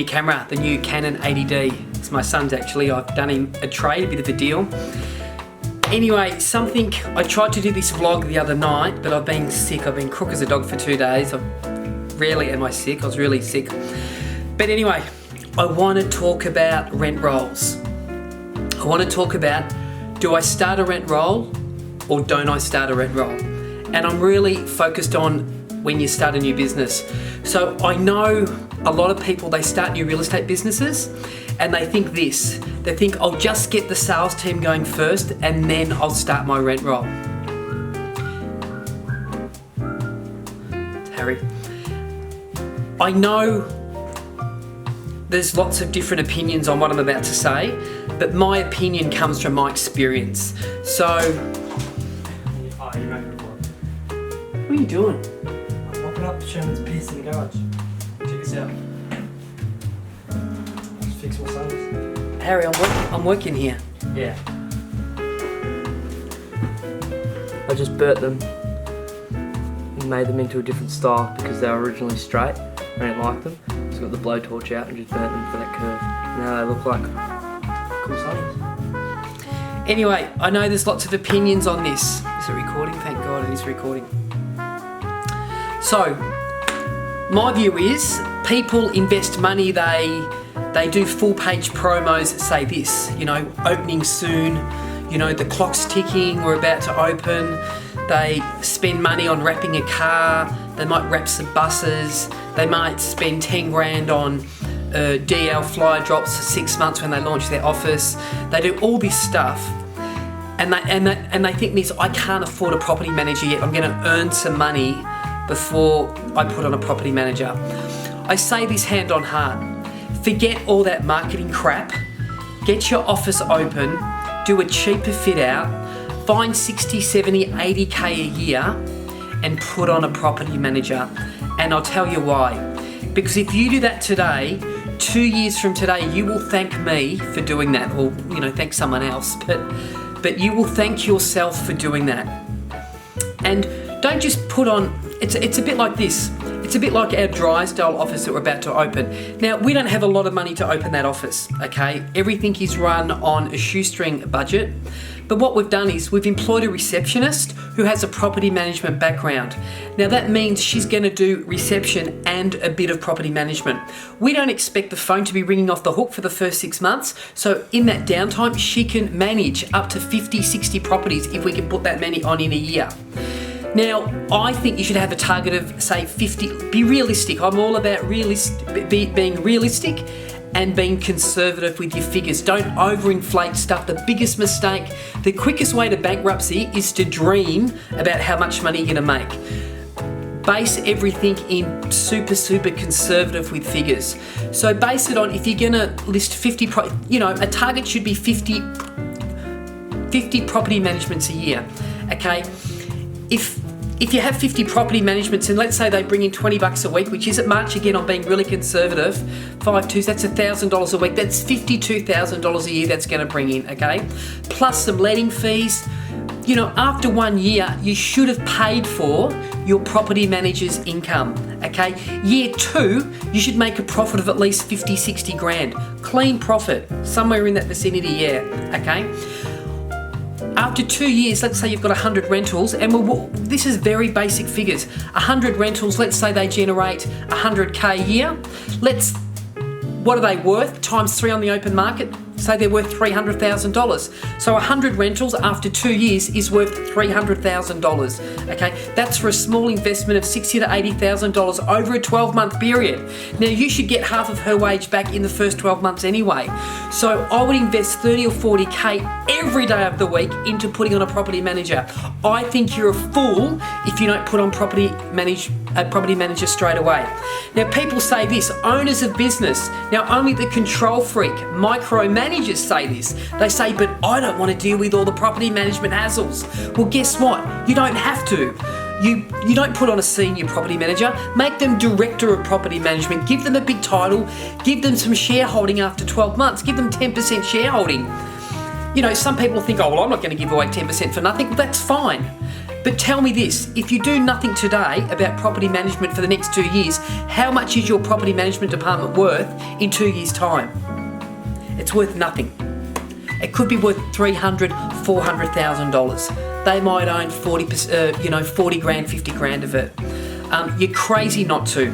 new camera, the new Canon 80D. It's my son's actually. I've done him a trade, a bit of a deal. Anyway, I tried to do this vlog the other night, but I've been sick. I've been crook as a dog for 2 days. Rarely am I sick. I was really sick. But anyway, I want to talk about rent rolls. I want to talk about, do I start a rent roll or don't I start a rent roll? And I'm really focused on when you start a new business. So I know a lot of people, they start new real estate businesses and they think this. They think, I'll just get the sales team going first and then I'll start my rent roll. It's Harry. I know there's lots of different opinions on what I'm about to say, but my opinion comes from my experience. So, What are you doing? I'm mopping up Sherman's piss in the garage. Check this out. Just fix my sons. Harry, I'm working here. Yeah. I just burnt them and made them into a different style because they were originally straight. I didn't like them. Just got the blowtorch out and just burnt them for that curve. Now they look like cool sunnies. Anyway, I know there's lots of opinions on this. Is it recording? Thank God it is recording. So, my view is people invest money, they do full page promos that say this, opening soon, the clock's ticking, we're about to open. They spend money on wrapping a car, they might wrap some buses, they might spend 10 grand on DL flyer drops for 6 months when they launch their office. They do all this stuff and they think this, I can't afford a property manager yet, I'm gonna earn some money before I put on a property manager. I say this hand on heart, forget all that marketing crap, get your office open, do a cheaper fit out, find 60, 70, 80K a year and put on a property manager. And I'll tell you why. Because if you do that today, 2 years from today, you will thank me for doing that, or thank someone else, but you will thank yourself for doing that. And don't just put on, it's a bit like this. It's a bit like our Drysdale office that we're about to open. Now, we don't have a lot of money to open that office, okay? Everything is run on a shoestring budget. But what we've done is we've employed a receptionist who has a property management background. Now that means she's going to do reception and a bit of property management. We don't expect the phone to be ringing off the hook for the first 6 months. So in that downtime, she can manage up to 50, 60 properties if we can put that many on in a year. Now, I think you should have a target of, say, 50. Be realistic. I'm all about being realistic and being conservative with your figures. Don't overinflate stuff. The biggest mistake, the quickest way to bankruptcy is to dream about how much money you're gonna make. Base everything in super conservative with figures. So base it on, if you're gonna list 50, a target should be 50 property managements a year, okay? If you have 50 property managements and let's say they bring in $20 a week, which isn't much, again, I'm being really conservative, 5 twos, that's $1,000 a week, that's $52,000 a year that's gonna bring in, okay? Plus some letting fees. After 1 year, you should have paid for your property manager's income, okay? Year 2, you should make a profit of at least 50, 60 grand. Clean profit, somewhere in that vicinity, yeah, okay? After 2 years, let's say you've got 100 rentals, and this is very basic figures. 100 rentals, let's say they generate 100K a year. What are they worth? Times 3 on the open market. Say they're worth $300,000. So 100 rentals after 2 years is worth $300,000. Okay, that's for a small investment of $60,000 to $80,000 over a 12-month period. Now you should get half of her wage back in the first 12 months anyway. So I would invest 30 or 40K every day of the week into putting on a property manager. I think you're a fool if you don't put on a property manager straight away. Now people say this, owners of business. Now only the control freak, micromanagers say this. They say, but I don't want to deal with all the property management hassles. Well, guess what? You don't have to. You don't put on a senior property manager, make them director of property management, give them a big title, give them some shareholding after 12 months, give them 10% shareholding. Some people think, oh, well, I'm not going to give away 10% for nothing. Well, that's fine. But tell me this, if you do nothing today about property management for the next 2 years, how much is your property management department worth in 2 years' time? It's worth nothing. It could be worth $300,000, $400,000. They might own 40 grand, 50 grand of it. You're crazy not to.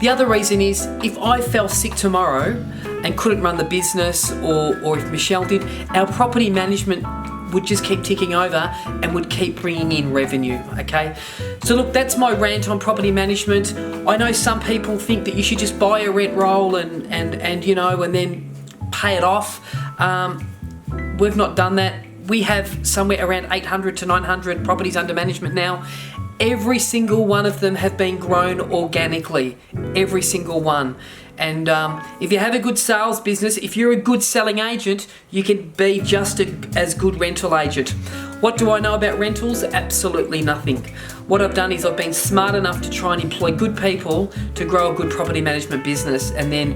The other reason is, if I fell sick tomorrow and couldn't run the business, or if Michelle did, our property management would just keep ticking over and would keep bringing in revenue, okay? So look, that's my rant on property management. I know some people think that you should just buy a rent roll and then pay it off. We've not done that. We have somewhere around 800 to 900 properties under management now. Every single one of them have been grown organically, every single one. And if you have a good sales business, if you're a good selling agent, you can be just as good rental agent. What do I know about rentals? Absolutely nothing. What I've done is I've been smart enough to try and employ good people to grow a good property management business, and then,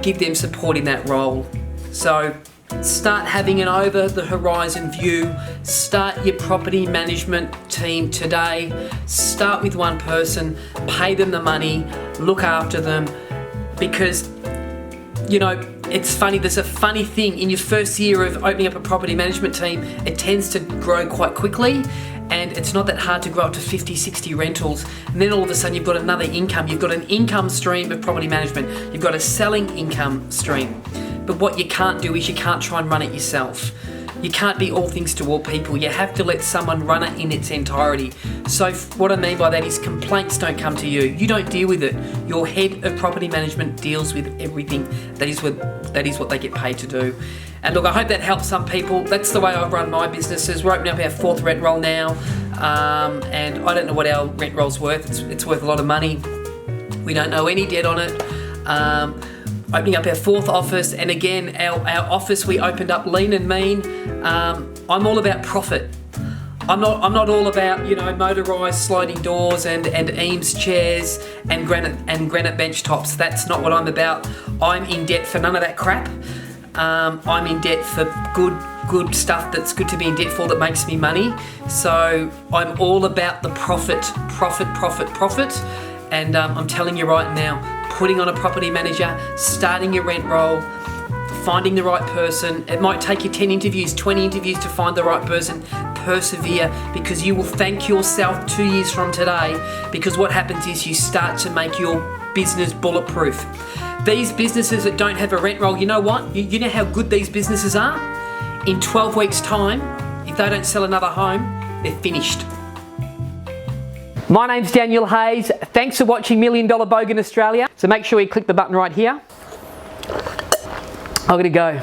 give them support in that role. So start having an over the horizon view. Start your property management team today. Start with one person, pay them the money, look after them. Because, it's funny, there's a funny thing, in your first year of opening up a property management team, it tends to grow quite quickly, and it's not that hard to grow up to 50, 60 rentals. And then all of a sudden you've got another income. You've got an income stream of property management. You've got a selling income stream. But what you can't do is you can't try and run it yourself. You can't be all things to all people. You have to let someone run it in its entirety. So what I mean by that is complaints don't come to you. You don't deal with it. Your head of property management deals with everything. That is what they get paid to do. And look, I hope that helps some people. That's the way I run my businesses. We're opening up our 4th rent roll now. And I don't know what our rent roll's worth. It's worth a lot of money. We don't know any debt on it. Opening up our 4th office, and again, our office we opened up lean and mean. I'm all about profit. I'm not all about motorised sliding doors and Eames chairs and granite bench tops. That's not what I'm about. I'm in debt for none of that crap. I'm in debt for good stuff that's good to be in debt for, that makes me money. So I'm all about the profit. And I'm telling you right now, putting on a property manager, starting your rent roll, finding the right person. It might take you 10 interviews, 20 interviews to find the right person. Persevere, because you will thank yourself 2 years from today, because what happens is you start to make your business bulletproof. These businesses that don't have a rent roll, you know what? You know how good these businesses are? In 12 weeks' time, if they don't sell another home, they're finished. My name's Daniel Hayes. Thanks for watching $1 Million Bogan Australia. So make sure you click the button right here. I'm gonna go.